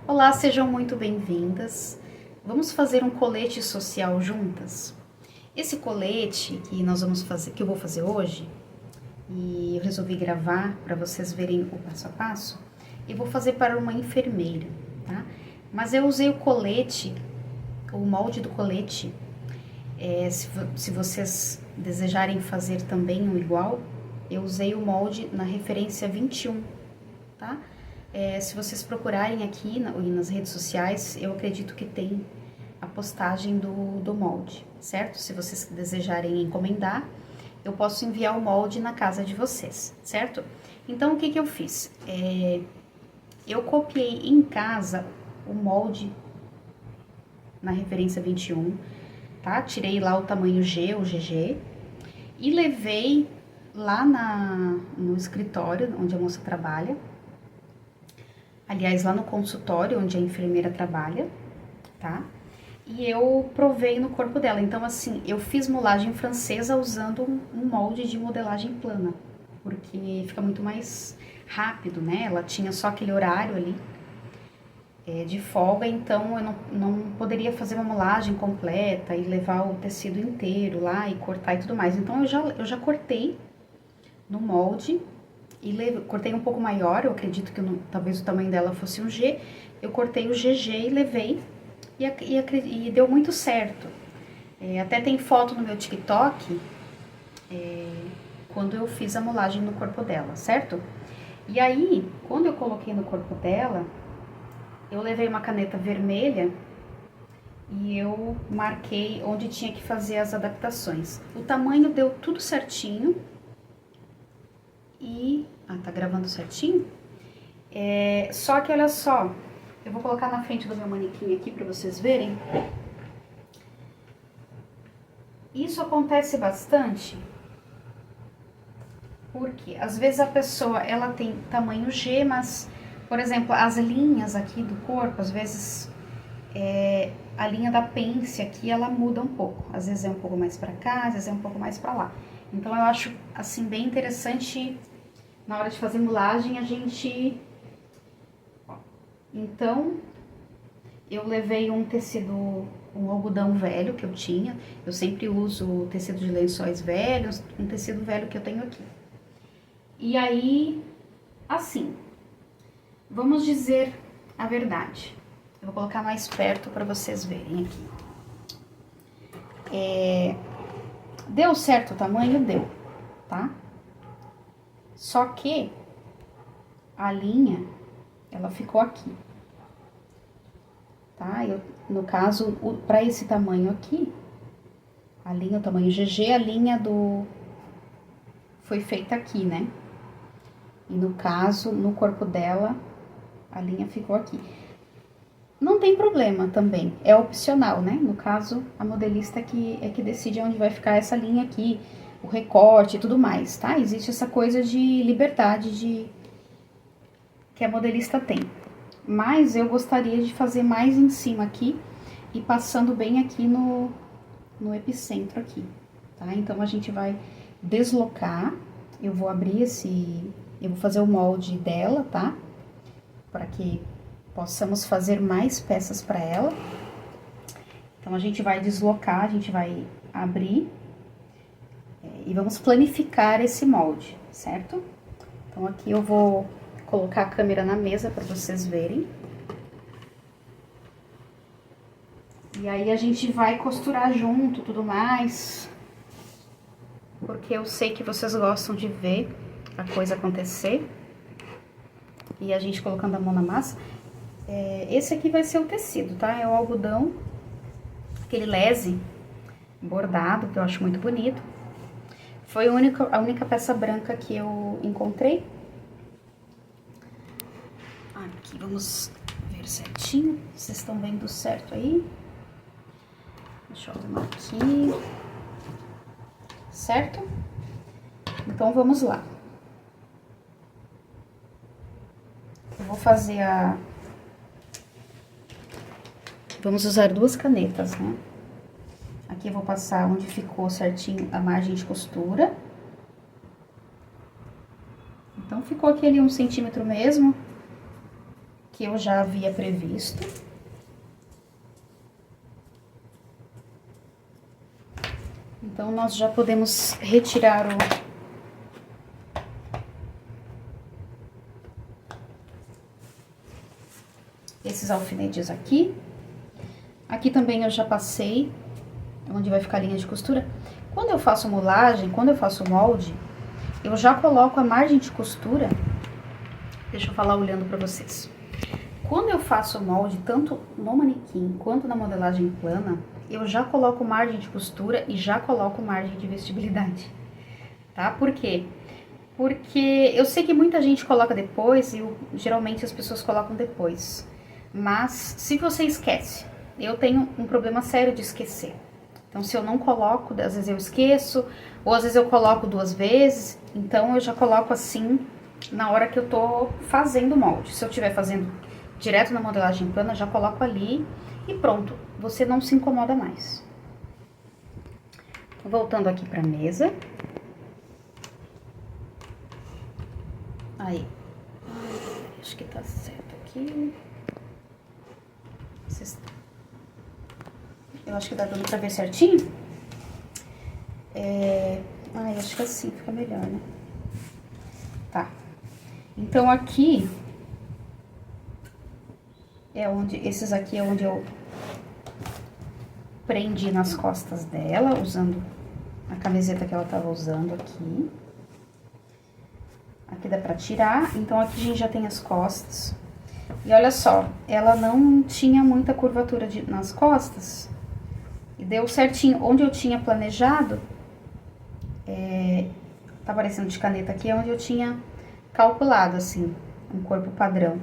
Olá, sejam muito bem-vindas. Vamos fazer um colete social juntas? Esse colete que nós vamos fazer, que eu vou fazer hoje, e eu resolvi gravar para vocês verem o passo a passo, eu vou fazer para uma enfermeira, tá? Mas eu usei o colete, o molde do colete, se vocês desejarem fazer também um igual, eu usei o molde na referência 21, tá? Se vocês procurarem aqui nas redes sociais, eu acredito que tem a postagem do molde, certo? Se vocês desejarem encomendar, eu posso enviar o molde na casa de vocês, certo? Então, o que eu fiz? Eu copiei em casa o molde na referência 21, tá? Tirei lá o tamanho G, o GG, e levei lá no escritório onde a moça trabalha. Aliás, lá no consultório onde a enfermeira trabalha, tá? E eu provei no corpo dela. Então, assim, eu fiz modelagem francesa usando um molde de modelagem plana, porque fica muito mais rápido, né? Ela tinha só aquele horário ali de folga, então eu não poderia fazer uma modelagem completa e levar o tecido inteiro lá e cortar e tudo mais. Então, eu já cortei no molde e cortei um pouco maior, eu acredito que talvez o tamanho dela fosse um G, eu cortei o GG e levei e deu muito certo. Até tem foto no meu TikTok quando eu fiz a molagem no corpo dela, certo? E aí, quando eu coloquei no corpo dela, eu levei uma caneta vermelha e eu marquei onde tinha que fazer as adaptações. O tamanho deu tudo certinho. Tá gravando certinho? Só que olha só, eu vou colocar na frente do meu manequim aqui pra vocês verem. Isso acontece bastante porque às vezes a pessoa ela tem tamanho G, mas, por exemplo, as linhas aqui do corpo, às vezes a linha da pence aqui ela muda um pouco. Às vezes é um pouco mais pra cá, às vezes é um pouco mais pra lá. Então eu acho assim bem interessante na hora de fazer mulagem a gente... Então, eu levei um tecido, um algodão velho que eu tinha. Eu sempre uso tecido de lençóis velhos, um tecido velho que eu tenho aqui. E aí, assim, vamos dizer a verdade. Eu vou colocar mais perto para vocês verem aqui. Deu certo o tamanho? Deu, tá? Só que a linha, ela ficou aqui, tá? No caso, para esse tamanho aqui, a linha, o tamanho GG, a linha foi feita aqui, né? E no caso, no corpo dela, a linha ficou aqui. Não tem problema também, é opcional, né? No caso, a modelista que decide onde vai ficar essa linha aqui, o recorte e tudo mais, tá? Existe essa coisa de liberdade que a modelista tem. Mas eu gostaria de fazer mais em cima aqui e passando bem aqui no epicentro aqui, tá? Então, a gente vai deslocar, eu vou abrir eu vou fazer o molde dela, tá? Para que possamos fazer mais peças para ela. Então, a gente vai deslocar, a gente vai abrir e vamos planificar esse molde, certo? Então, aqui eu vou colocar a câmera na mesa para vocês verem. E aí, a gente vai costurar junto, tudo mais. Porque eu sei que vocês gostam de ver a coisa acontecer. E a gente colocando a mão na massa. Esse aqui vai ser o tecido, tá? É o algodão, aquele lese bordado, que eu acho muito bonito. Foi a única peça branca que eu encontrei. Aqui, vamos ver certinho. Vocês estão vendo certo aí? Deixa eu arrumar aqui. Certo? Então, vamos lá. Eu vou fazer Vamos usar duas canetas, né? Aqui eu vou passar onde ficou certinho a margem de costura. Então, ficou aqui ali 1 centímetro mesmo, que eu já havia previsto. Então, nós já podemos retirar esses alfinetes aqui. Aqui também eu já passei, onde vai ficar a linha de costura. Quando eu faço molagem, quando eu faço molde, eu já coloco a margem de costura. Deixa eu falar olhando pra vocês. Quando eu faço molde, tanto no manequim quanto na modelagem plana, eu já coloco margem de costura e já coloco margem de vestibilidade, tá? Por quê? Porque eu sei que muita gente coloca depois e geralmente as pessoas colocam depois. Mas se você esquece, eu tenho um problema sério de esquecer. Então, se eu não coloco, às vezes eu esqueço, ou às vezes eu coloco 2 vezes, então eu já coloco assim na hora que eu tô fazendo o molde. Se eu estiver fazendo direto na modelagem plana, já coloco ali e pronto, você não se incomoda mais. Voltando aqui pra mesa. Aí, acho que tá certo aqui. Eu acho que tá dando pra ver certinho. Acho que assim fica melhor, né? Tá. Então, aqui é onde, esses aqui é onde eu prendi nas costas dela, usando a camiseta que ela tava usando aqui. Aqui dá pra tirar, então aqui a gente já tem as costas. E olha só, ela não tinha muita curvatura nas costas. E deu certinho. Onde eu tinha planejado, tá aparecendo de caneta aqui, é onde eu tinha calculado, assim, um corpo padrão.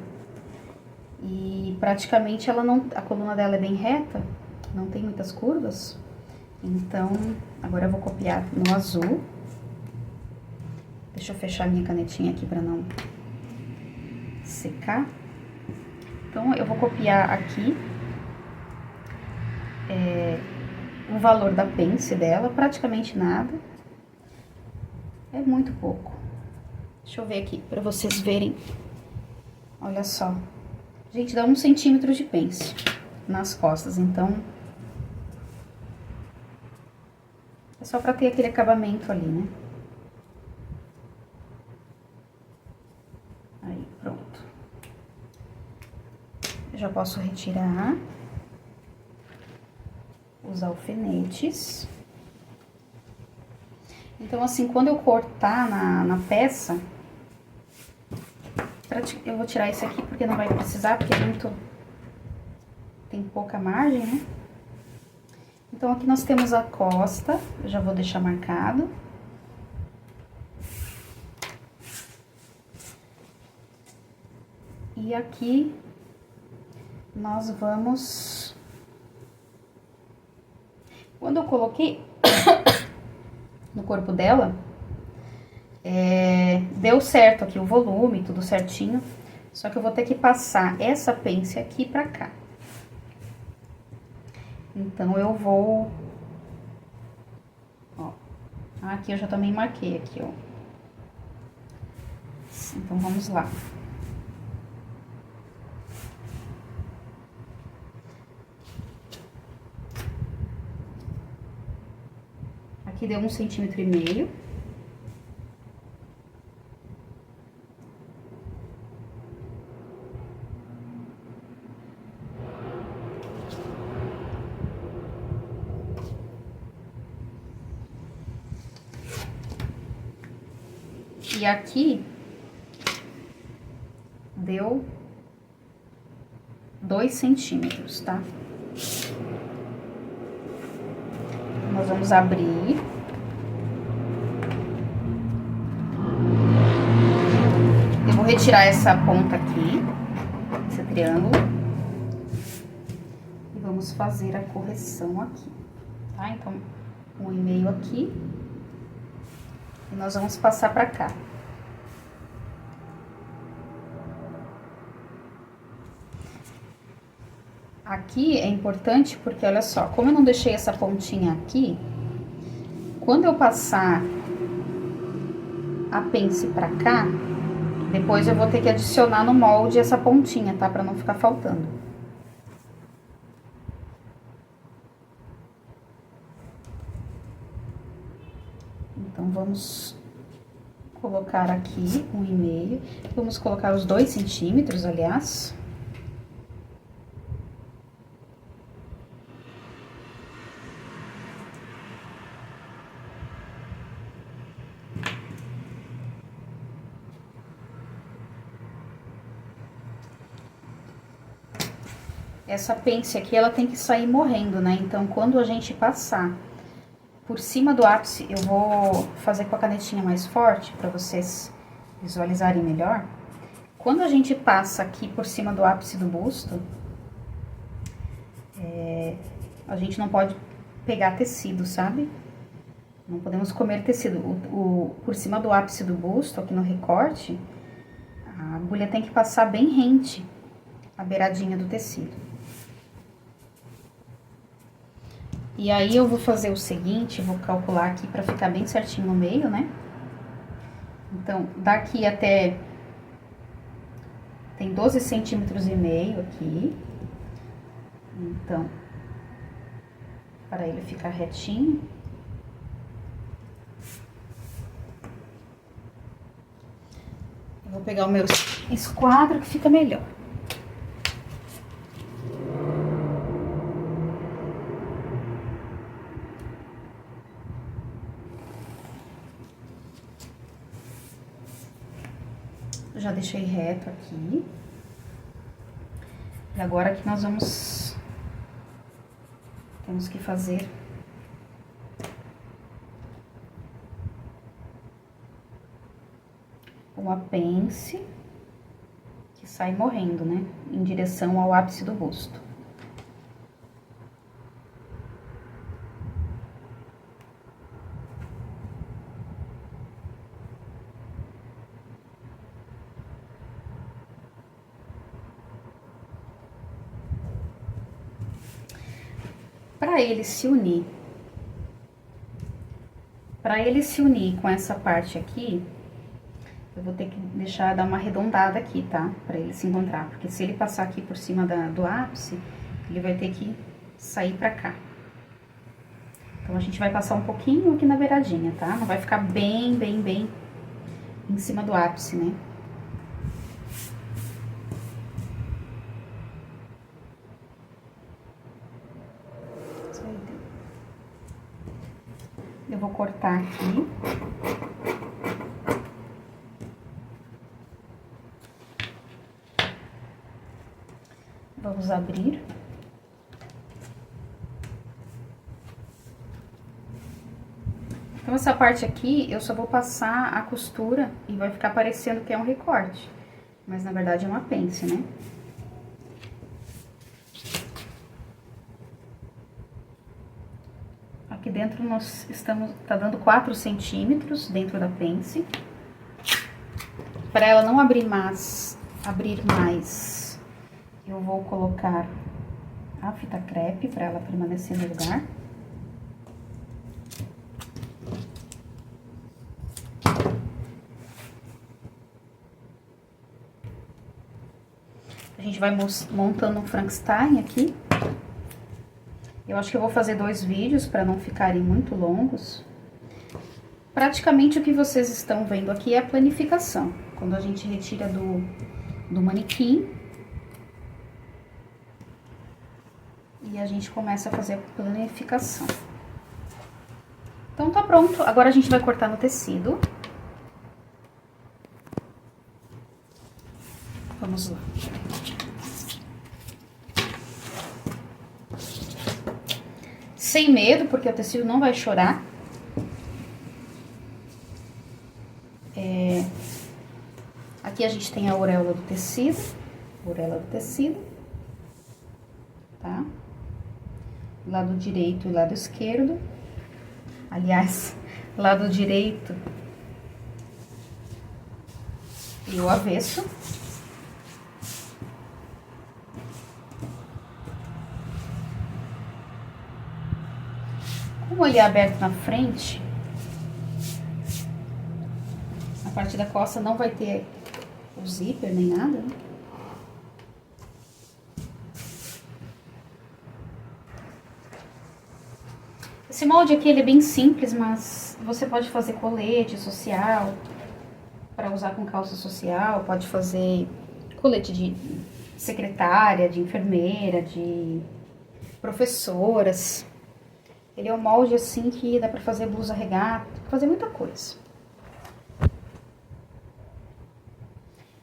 E praticamente ela não, a coluna dela é bem reta, não tem muitas curvas. Então, agora eu vou copiar no azul. Deixa eu fechar minha canetinha aqui pra não secar. Então, eu vou copiar aqui o valor da pence dela, praticamente nada. É muito pouco. Deixa eu ver aqui pra vocês verem. Olha só. Gente, dá 1 centímetro de pence nas costas, então é só pra ter aquele acabamento ali, né? Aí, pronto. Eu já posso retirar os alfinetes. Então, assim, quando eu cortar na peça, eu vou tirar esse aqui porque não vai precisar, porque tem pouca margem, né? Então, aqui nós temos a costa, eu já vou deixar marcado. E aqui nós vamos... Quando eu coloquei no corpo dela, deu certo aqui o volume, tudo certinho. Só que eu vou ter que passar essa pence aqui pra cá. Então, eu vou... Ó, aqui eu já também marquei aqui, ó. Então, vamos lá. Aqui deu 1,5 centímetros. E aqui deu 2 centímetros, tá? Nós vamos abrir. Eu vou retirar essa ponta aqui, esse triângulo. E vamos fazer a correção aqui, tá? Então, 1,5 aqui. E nós vamos passar pra cá. Aqui é importante porque, olha só, como eu não deixei essa pontinha aqui, quando eu passar a pence pra cá, Depois eu vou ter que adicionar no molde essa pontinha, tá? Pra não ficar faltando. Então, vamos colocar aqui 1,5. Vamos colocar os 2 centímetros, aliás. Essa pence aqui, ela tem que sair morrendo, né? Então, quando a gente passar por cima do ápice, eu vou fazer com a canetinha mais forte, pra vocês visualizarem melhor. Quando a gente passa aqui por cima do ápice do busto, a gente não pode pegar tecido, sabe? Não podemos comer tecido. Por cima do ápice do busto, aqui no recorte, a agulha tem que passar bem rente a beiradinha do tecido. E aí, eu vou fazer o seguinte, vou calcular aqui pra ficar bem certinho no meio, né? Então, daqui até... Tem 12 centímetros e meio aqui. Então, para ele ficar retinho. Eu vou pegar o meu esquadro que fica melhor. Já deixei reto aqui. E agora aqui nós temos que fazer uma pence que sai morrendo, né? Em direção ao ápice do busto. Para ele se unir com essa parte aqui, eu vou ter que dar uma arredondada aqui, tá? Para ele se encontrar, porque se ele passar aqui por cima do ápice, ele vai ter que sair pra cá. Então, a gente vai passar um pouquinho aqui na beiradinha, tá? Não vai ficar bem em cima do ápice, né? Eu vou cortar aqui. Vamos abrir. Então, essa parte aqui, eu só vou passar a costura e vai ficar parecendo que é um recorte. Mas, na verdade, é uma pence, né? Aqui dentro nós tá dando 4 centímetros dentro da pence. Para ela não abrir mais, eu vou colocar a fita crepe para ela permanecer no lugar. A gente vai montando um Frankenstein aqui. Eu acho que eu vou fazer 2 vídeos para não ficarem muito longos. Praticamente o que vocês estão vendo aqui é a planificação. Quando a gente retira do manequim. E a gente começa a fazer a planificação. Então, tá pronto. Agora a gente vai cortar no tecido. Vamos lá. Sem medo, porque o tecido não vai chorar. Aqui a gente tem a auréola do tecido. Tá? Lado direito e lado esquerdo. Aliás, lado direito e o avesso. Como ele é aberto na frente, a parte da costa não vai ter o zíper nem nada, né? Esse molde aqui ele é bem simples, mas você pode fazer colete social, para usar com calça social, pode fazer colete de secretária, de enfermeira, de professoras. Ele é um molde assim que dá para fazer blusa regata, fazer muita coisa.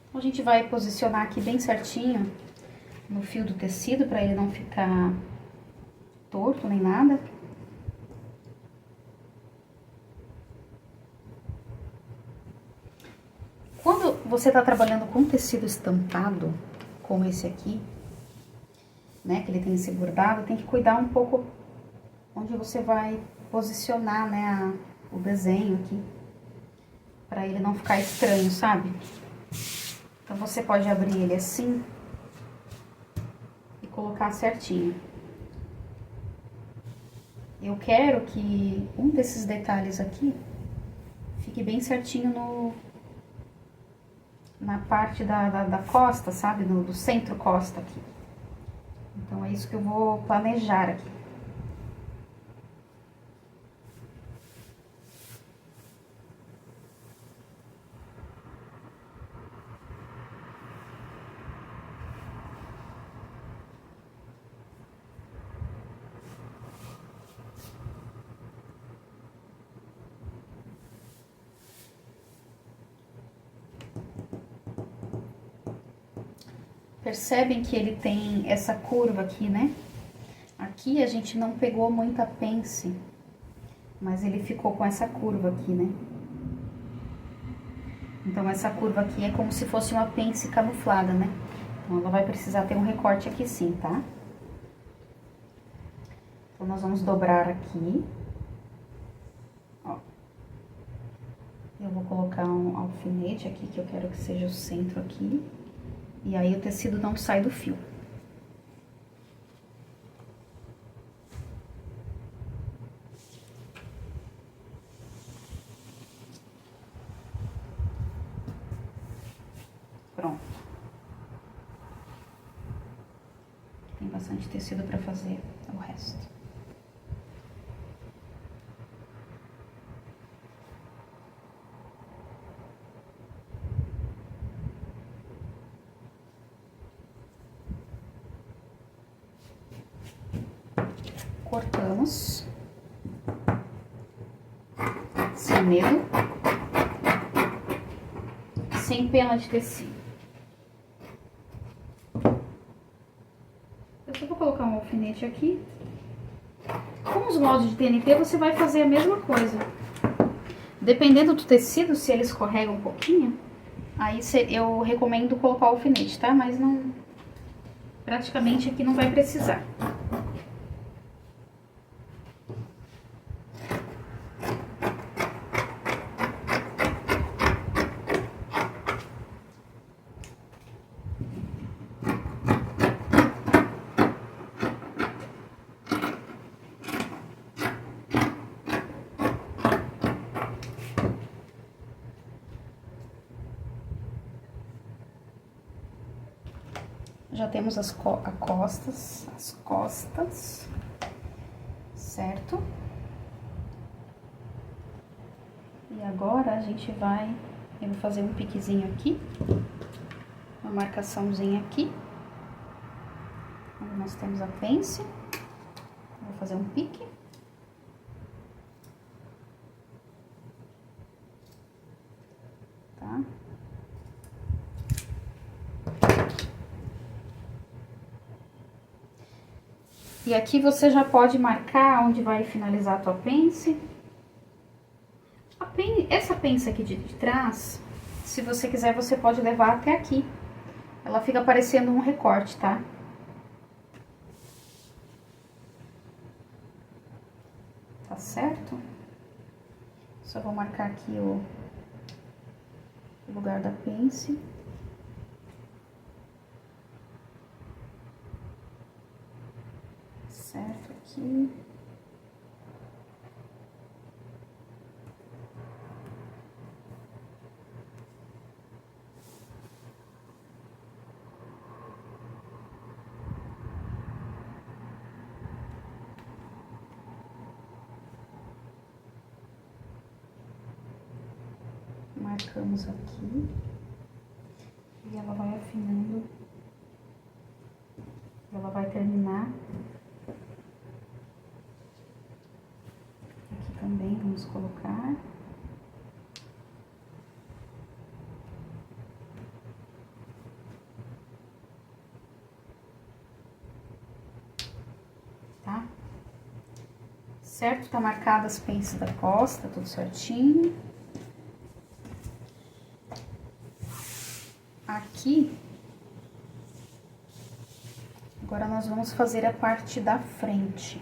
Então, a gente vai posicionar aqui bem certinho no fio do tecido para ele não ficar torto nem nada. Quando você está trabalhando com tecido estampado, como esse aqui, né, que ele tem esse bordado, tem que cuidar um pouco onde você vai posicionar, né, o desenho aqui, para ele não ficar estranho, sabe? Então você pode abrir ele assim e colocar certinho. Eu quero que um desses detalhes aqui fique bem certinho na parte da costa, sabe? Do centro-costa aqui. Então, é isso que eu vou planejar aqui. Percebem que ele tem essa curva aqui, né? Aqui a gente não pegou muita pence, mas ele ficou com essa curva aqui, né? Então, essa curva aqui é como se fosse uma pence camuflada, né? Então, ela vai precisar ter um recorte aqui sim, tá? Então, nós vamos dobrar aqui. Ó. Eu vou colocar um alfinete aqui, que eu quero que seja o centro aqui. E aí, o tecido não sai do fio. Pronto. Tem bastante tecido para fazer o resto. Cortamos. Sem medo. Sem pena de tecido. Eu só vou colocar um alfinete aqui. Com os moldes de TNT, você vai fazer a mesma coisa. Dependendo do tecido, se ele escorrega um pouquinho, aí eu recomendo colocar o alfinete, tá? Mas não... praticamente aqui não vai precisar. Já temos as costas, certo? E agora a gente eu vou fazer um piquezinho aqui, uma marcaçãozinha aqui, onde nós temos a pence. Vou fazer um pique. Tá? E aqui você já pode marcar onde vai finalizar a tua pence. Essa pence aqui de trás, se você quiser, você pode levar até aqui. Ela fica parecendo um recorte, tá? Tá certo? Só vou marcar aqui o lugar da pence. Certo aqui. marcamos aqui. E ela vai afinando. Ela vai terminar. Aqui também vamos colocar. Tá? Certo? Tá marcada as pences da costa, tudo certinho. Aqui, agora nós vamos fazer a parte da frente.